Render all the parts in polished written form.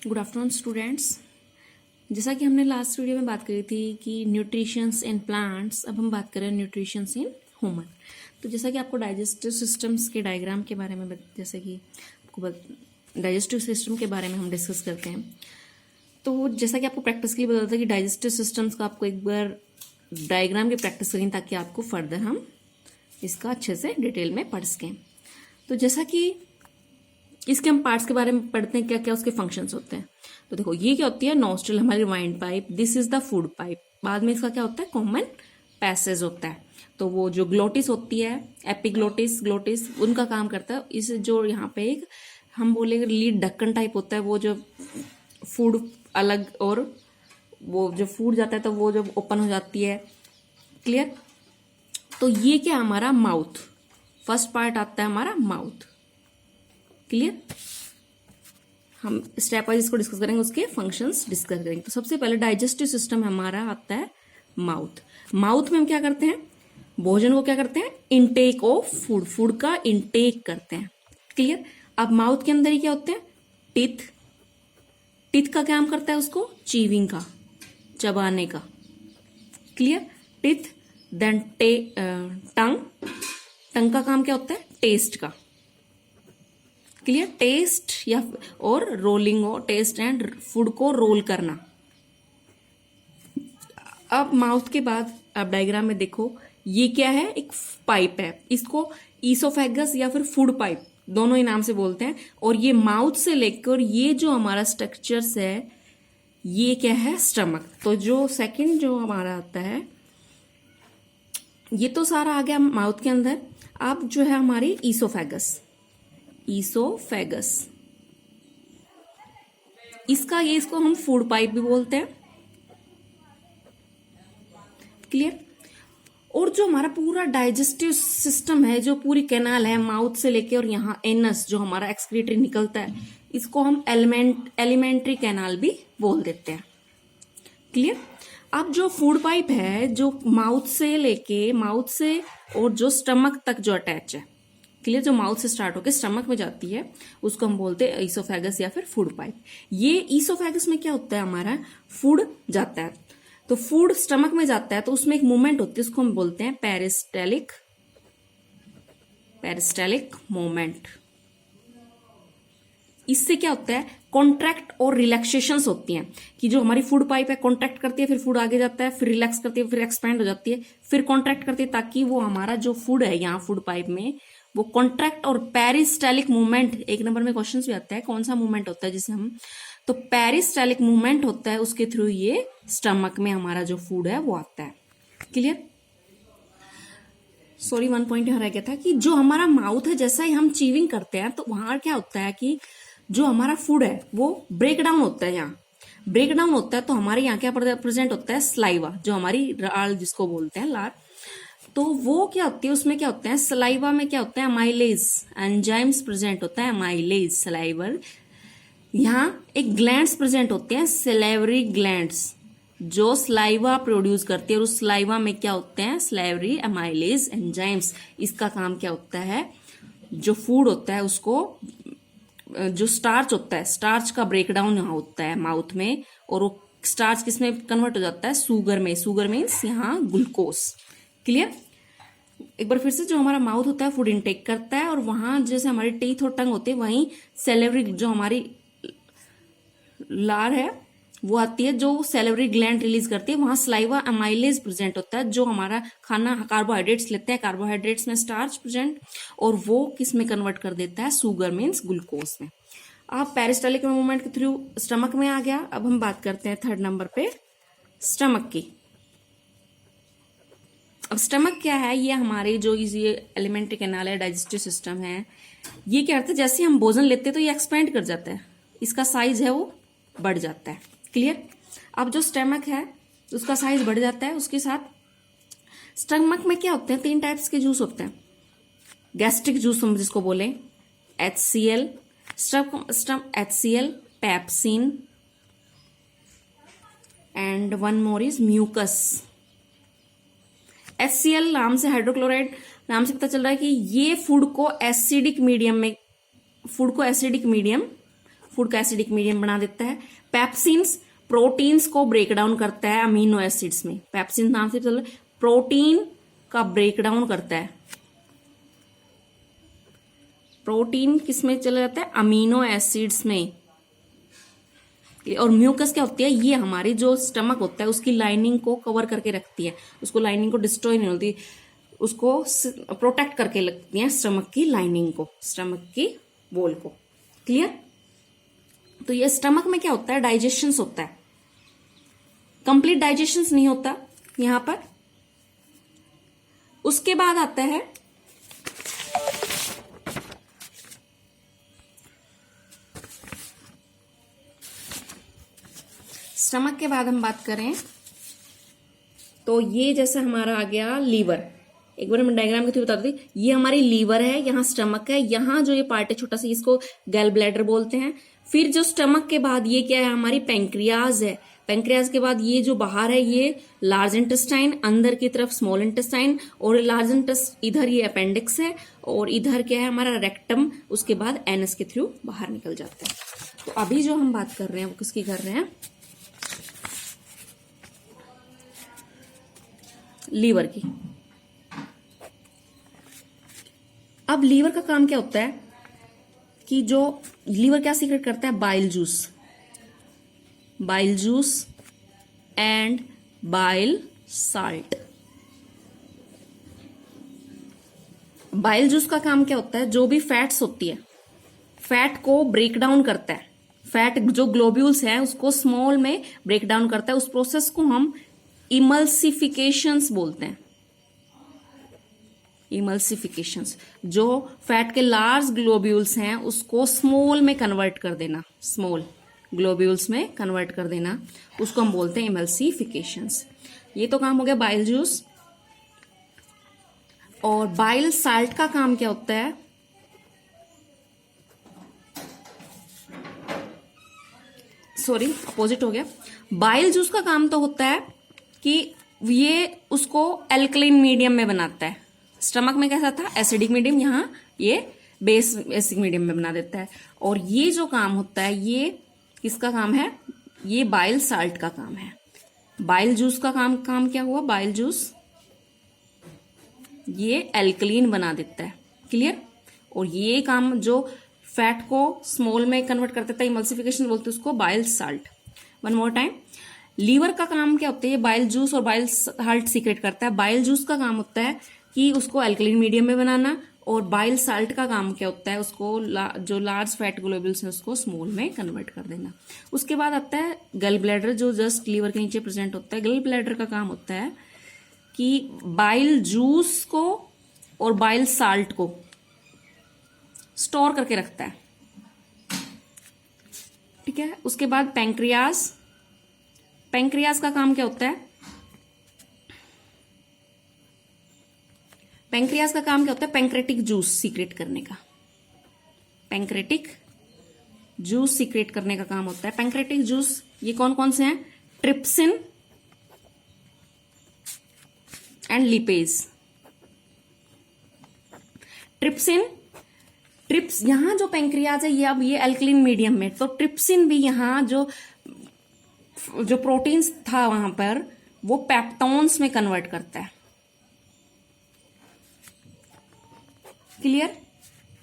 Good afternoon students. जैसा कि हमने लास्ट वीडियो में बात करी थी कि न्यूट्रिशंस इन प्लांट्स, अब हम बात करें न्यूट्रिशंस इन ह्यूमन। तो जैसा कि आपको डाइजेस्टिव सिस्टम्स के डायग्राम के बारे में जैसे कि आपको डाइजेस्टिव सिस्टम के बारे में हम डिस्कस करते हैं। तो जैसा कि आपको प्रैक्टिस के लिए बताता है कि डाइजेस्टिव सिस्टम्स का आपको एक बार डायग्राम की प्रैक्टिस करें ताकि आपको फर्दर हम इसका अच्छे से डिटेल में पढ़ सकें। तो जैसा कि इसके हम पार्ट्स के बारे में पढ़ते हैं, क्या क्या उसके फंक्शंस होते हैं। तो देखो, ये क्या होती है, नॉस्ट्रल हमारी wind pipe, this is the food pipe. बाद में इसका क्या होता है, कॉमन पैसेज होता है। तो वो जो ग्लोटिस होती है, एपिग्लोटिस, ग्लोटिस, उनका काम करता है। इस जो यहाँ पे एक हम बोलेंगे लीड ढक्कन टाइप होता है, वो जो फूड अलग और वो जो फूड जाता है तो वो जब ओपन हो जाती है, क्लियर। तो ये क्या हमारा माउथ, फर्स्ट पार्ट आता है हमारा माउथ, क्लियर। हम स्टेप वाइज इसको डिस्कस करेंगे, उसके फंक्शंस डिस्कस करेंगे। तो सबसे पहले डाइजेस्टिव सिस्टम हमारा आता है माउथ। माउथ में हम क्या करते हैं, भोजन को क्या करते हैं, इनटेक ऑफ फूड, फूड का इनटेक करते हैं, क्लियर। अब माउथ के अंदर ही क्या होते हैं, टीथ, टीथ का काम करता है उसको चीविंग का, चबाने का, क्लियर। टीथ, देन टंग, टंग का काम क्या होता है, टेस्ट का, क्लियर। टेस्ट या और रोलिंग, और टेस्ट एंड फूड को रोल करना। अब माउथ के बाद अब डायग्राम में देखो, ये क्या है, एक पाइप है, इसको ईसोफेगस या फिर फूड पाइप दोनों ही नाम से बोलते हैं। और ये माउथ से लेकर ये जो हमारा स्ट्रक्चर्स है, ये क्या है, स्टमक। तो जो सेकंड जो हमारा आता है, ये तो सारा आ गया माउथ के अंदर। अब जो है हमारी ईसोफेगस, ईसोफेगस, इसका ये, इसको हम फूड पाइप भी बोलते हैं, क्लियर। और जो हमारा पूरा डाइजेस्टिव सिस्टम है, जो पूरी कैनाल है माउथ से लेके और यहाँ एनस जो हमारा एक्सक्रीटरी निकलता है, इसको हम एलिमेंट्री कैनाल भी बोल देते हैं, क्लियर। अब जो फूड पाइप है, जो माउथ से लेके, माउथ से और जो स्टमक तक जो अटैच है, क्लियर, जो माउथ से स्टार्ट होकर स्टमक में जाती है, उसको हम बोलते हैं ईसोफेगस या फिर फूड पाइप। ये ईसोफेगस में क्या होता है, हमारा फूड जाता है, तो फूड स्टमक में जाता है, तो उसमें एक मूवमेंट होती है, उसको हम बोलते हैं पेरिस्टेलिक, पेरिस्टेलिक मूवमेंट। इससे क्या होता है, कॉन्ट्रैक्ट और रिलैक्सेशंस होती हैं, कि जो हमारी फूड पाइप है कॉन्ट्रैक्ट करती है, फिर फूड आगे जाता है, फिर रिलैक्स करती है, फिर एक्सपैंड हो जाती है, फिर कॉन्ट्रैक्ट करती है, ताकि वो हमारा जो फूड है यहाँ फूड पाइप में, वो कॉन्ट्रैक्ट और पेरिस्टेलिक मूवमेंट, एक नंबर में क्वेश्चन भी आता है कौन सा मूवमेंट होता है जिसे हम, तो पेरिस्टेलिक मूवमेंट होता है, उसके थ्रू ये स्टमक में हमारा जो फूड है वो आता है, क्लियर। सॉरी, वन पॉइंट यहाँ रह गया था कि जो हमारा माउथ है, जैसा ही हम चीविंग करते हैं तो वहां क्या होता है कि जो हमारा फूड है वो ब्रेक डाउन होता है, यहाँ ब्रेक डाउन होता है, तो हमारे यहाँ क्या प्रेजेंट होता है, स्लाइवा, जो हमारी लार जिसको बोलते हैं, लार। तो वो क्या होती है, उसमें क्या होता है, सलाइवा में क्या होता है, अमाइलेज एंजाइम्स प्रेजेंट होता है, अमाइलेज सलाइवर। यहाँ एक ग्लैंड्स प्रेजेंट होते हैं, सलेवरी ग्लैंड्स, जो स्लाइवा प्रोड्यूस करती है, और उस स्लाइवा में क्या होते हैं, स्लेवरी अमाइलेज एंजाइम्स। इसका काम क्या होता है, जो फूड होता है उसको, जो स्टार्च होता है, स्टार्च का ब्रेकडाउन यहाँ होता है माउथ में, और वो स्टार्च किसमें कन्वर्ट हो जाता है, शुगर में। शुगर मीन्स यहाँ ग्लूकोज, क्लियर। एक बार फिर से, जो हमारा माउथ होता है फूड इनटेक करता है, और वहां जैसे हमारी टीथ और टंग होते हैं, वहीं सेलेवरी जो हमारी लार है वो आती है, जो सेलेवरी ग्लैंड रिलीज करती है, वहां स्लाइवा अमाइलेज प्रेजेंट होता है, जो हमारा खाना कार्बोहाइड्रेट्स लेते हैं, कार्बोहाइड्रेट्स में स्टार्च प्रेजेंट, और वो किस में कन्वर्ट कर देता है, शुगर मीन्स ग्लूकोज में। अब पेरिस्टेलिक मूवमेंट के थ्रू स्टमक में आ गया। अब हम बात करते हैं थर्ड नंबर पे स्टमक की। अब स्टमक क्या है, ये हमारे जो ये एलिमेंट्री कैनाल है, डाइजेस्टिव सिस्टम है, ये क्या करता है, जैसे हम भोजन लेते हैं तो ये एक्सपेंड कर जाता है, इसका साइज है वो बढ़ जाता है, क्लियर। अब जो स्टमक है उसका साइज बढ़ जाता है, उसके साथ स्टमक में क्या होते हैं, 3 टाइप्स के जूस होते हैं, गैस्ट्रिक जूस हम जिसको बोले, HCl, HCl, pepsin, and one more is mucus. HCl नाम से, हाइड्रोक्लोराइड नाम से पता चल रहा है कि ये फूड को एसिडिक मीडियम फूड का एसिडिक मीडियम बना देता है। पेप्सिन्स प्रोटीन्स को ब्रेक डाउन करता है अमीनो एसिड्स में। पेप्सिन नाम से चलो, प्रोटीन का ब्रेक डाउन करता है। प्रोटीन किस में चला जाता है? अमीनो एसिड्स में। और म्यूकस क्या होती है? ये हमारी जो स्टमक होता है उसकी लाइनिंग को कवर करके रखती है, उसको लाइनिंग को डिस्ट्रॉय नहीं होती, उसको प्रोटेक्ट करके रखती है स्टमक की लाइनिंग को, स्टमक की वॉल को। क्लियर? तो ये स्टमक में क्या होता है? डाइजेशंस होता है। कंप्लीट डाइजेशंस नहीं होता यहां पर। उसके बाद आता है स्टमक के बाद हम बात करें तो ये जैसे हमारा आ गया लीवर। एक बार मैं डायग्राम के थ्रू बता देती, ये हमारी लीवर है, यहाँ स्टमक है, यहाँ जो ये पार्ट है छोटा सा इसको गैल ब्लैडर बोलते हैं। फिर जो स्टमक के बाद ये क्या है? हमारी पेंक्रियाज है। पेंक्रियाज के बाद ये जो बाहर है ये लार्ज इंटेस्टाइन, अंदर की तरफ स्मॉल इंटेस्टाइन, और लार्ज इंटेस्टाइन इधर ये अपेंडिक्स है, और इधर क्या है? हमारा रेक्टम। उसके बाद एनस के थ्रू बाहर निकल जाता है। तो अभी जो हम बात कर रहे हैं वो किसकी कर रहे हैं? लीवर की। अब लीवर का काम क्या होता है कि जो लीवर क्या सीक्रेट करता है? Bile juice, bile juice and bile salt. Bile juice का काम क्या होता है? जो भी फैट्स होती है, फैट को ब्रेक डाउन करता है। फैट जो ग्लोब्यूल्स है उसको स्मॉल में ब्रेक डाउन करता है। उस प्रोसेस को हम इमल्सिफिकेशंस बोलते हैं। इमल्सिफिकेशंस, जो फैट के लार्ज ग्लोब्यूल्स हैं उसको स्मॉल में कन्वर्ट कर देना, स्मॉल ग्लोब्यूल्स में कन्वर्ट कर देना, उसको हम बोलते हैं इमल्सिफिकेशंस। ये तो काम हो गया बाइल जूस। और बाइल साल्ट का काम क्या होता है? सॉरी, अपोजिट हो गया। बाइल जूस का काम तो होता है कि ये उसको एल्कलाइन मीडियम में बनाता है। स्टमक में कैसा था? एसिडिक मीडियम, यहाँ ये बेस एसिडिक मीडियम में बना देता है। और ये जो काम होता है ये किसका काम है? ये बाइल साल्ट का काम है। बाइल जूस का काम क्या हुआ? बाइल जूस ये एल्कलीन बना देता है। क्लियर? और ये काम जो फैट को स्मॉल में कन्वर्ट कर देता है, इमल्सिफिकेशन बोलते हैं उसको, bile salt. One more time, liver का काम क्या होता है? ये बाइल जूस और बाइल साल्ट सीक्रेट करता है। बाइल जूस का काम होता है कि उसको एल्कलीन मीडियम में बनाना, और बाइल साल्ट का काम क्या होता है? उसको जो लार्ज फैट ग्लोब्यूल्स हैं उसको स्मॉल में कन्वर्ट कर देना। उसके बाद आता है गल ब्लैडर, जो जस्ट लीवर के नीचे प्रेजेंट होता है। गल ब्लैडर का काम होता है कि बाइल जूस को और बाइल साल्ट को स्टोर करके रखता है। ठीक है? उसके बाद पैंक्रियाज, पैंक्रियाज का काम क्या होता है? पैंक्रियाज का काम क्या होता है? पैंक्रेटिक जूस सीक्रेट करने का। पैंक्रेटिक जूस सीक्रेट करने का काम होता है। पैंक्रेटिक जूस ये कौन कौन से हैं? Trypsin and lipase. Trypsin, trips, यहां जो पैंक्रियाज है ये अब ये एल्कलीन मीडियम में, तो ट्रिप्सिन भी यहां जो प्रोटीन्स था वहां पर वो पेप्टोन्स में कन्वर्ट करता है। क्लियर?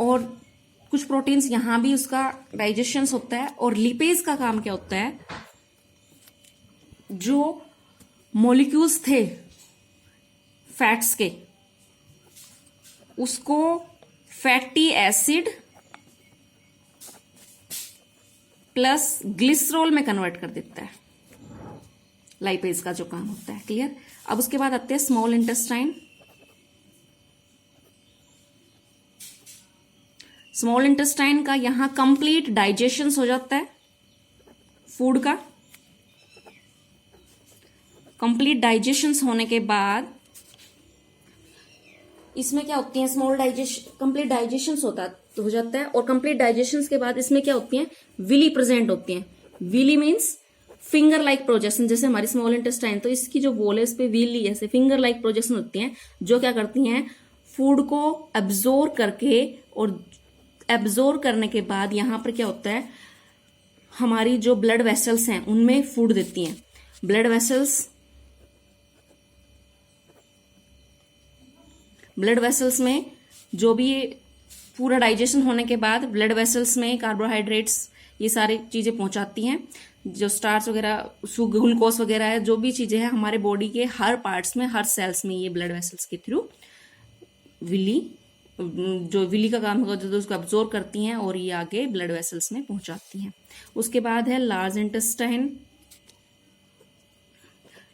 और कुछ प्रोटीन्स यहां भी उसका डाइजेशन होता है। और लिपेज का काम क्या होता है? जो मॉलिक्यूल्स थे फैट्स के उसको फैटी एसिड प्लस ग्लिसरॉल में कन्वर्ट कर देता है। लाइपेज का जो काम होता है। क्लियर? अब उसके बाद आते हैं स्मॉल इंटेस्टाइन। स्मॉल इंटेस्टाइन का यहां कंप्लीट डाइजेशन हो जाता है फूड का। कंप्लीट डाइजेशन होने के बाद इसमें क्या होती है? स्मॉल डाइजेशन, कंप्लीट डाइजेशन हो जाता है। और कंप्लीट डाइजेशन के बाद इसमें क्या होती है? विली प्रेजेंट होती है। Villi means finger like projection. जैसे हमारी स्मॉल इंटेस्टाइन, तो इसकी जो वॉल है इस पे विली ऐसे फिंगर लाइक प्रोजेक्शन होती हैं, जो क्या करती हैं? फूड को एब्जॉर्ब करके, और एब्जॉर्ब करने के बाद यहां पर क्या होता है? हमारी जो ब्लड वेसल्स हैं उनमें फूड देती हैं। ब्लड वेसल्स में जो भी पूरा डाइजेशन होने के बाद ब्लड वेसल्स में कार्बोहाइड्रेट्स ये सारी चीज़ें पहुंचाती हैं, जो स्टार्च वगैरह, ग्लूकोज वगैरह है, जो भी चीज़ें हैं हमारे बॉडी के हर पार्ट्स में, हर सेल्स में ये ब्लड वेसल्स के थ्रू जो विली का काम होगा, जो उसको अब्जॉर्व करती हैं और ये आगे ब्लड वेसल्स में पहुंचाती हैं। उसके बाद है लार्ज इंटेस्टाइन।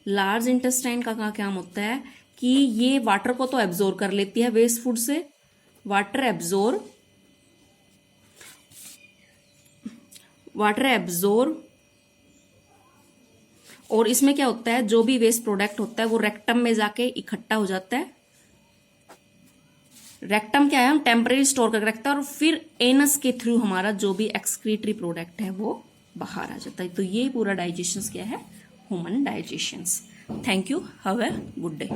लार्ज इंटेस्टाइन का काम होता है कि ये वाटर को तो एब्जॉर्व कर लेती है वेस्ट फूड से, वाटर एब्जॉर्व, और इसमें क्या होता है, जो भी वेस्ट प्रोडक्ट होता है वो रेक्टम में जाके इकट्ठा हो जाता है। रेक्टम क्या है, हम टेम्परेरी स्टोर करके रखता है, और फिर एनस के थ्रू हमारा जो भी एक्सक्रीटरी प्रोडक्ट है वो बाहर आ जाता है। तो ये पूरा डाइजेशन क्या है, human digestion. Thank you, have a good day.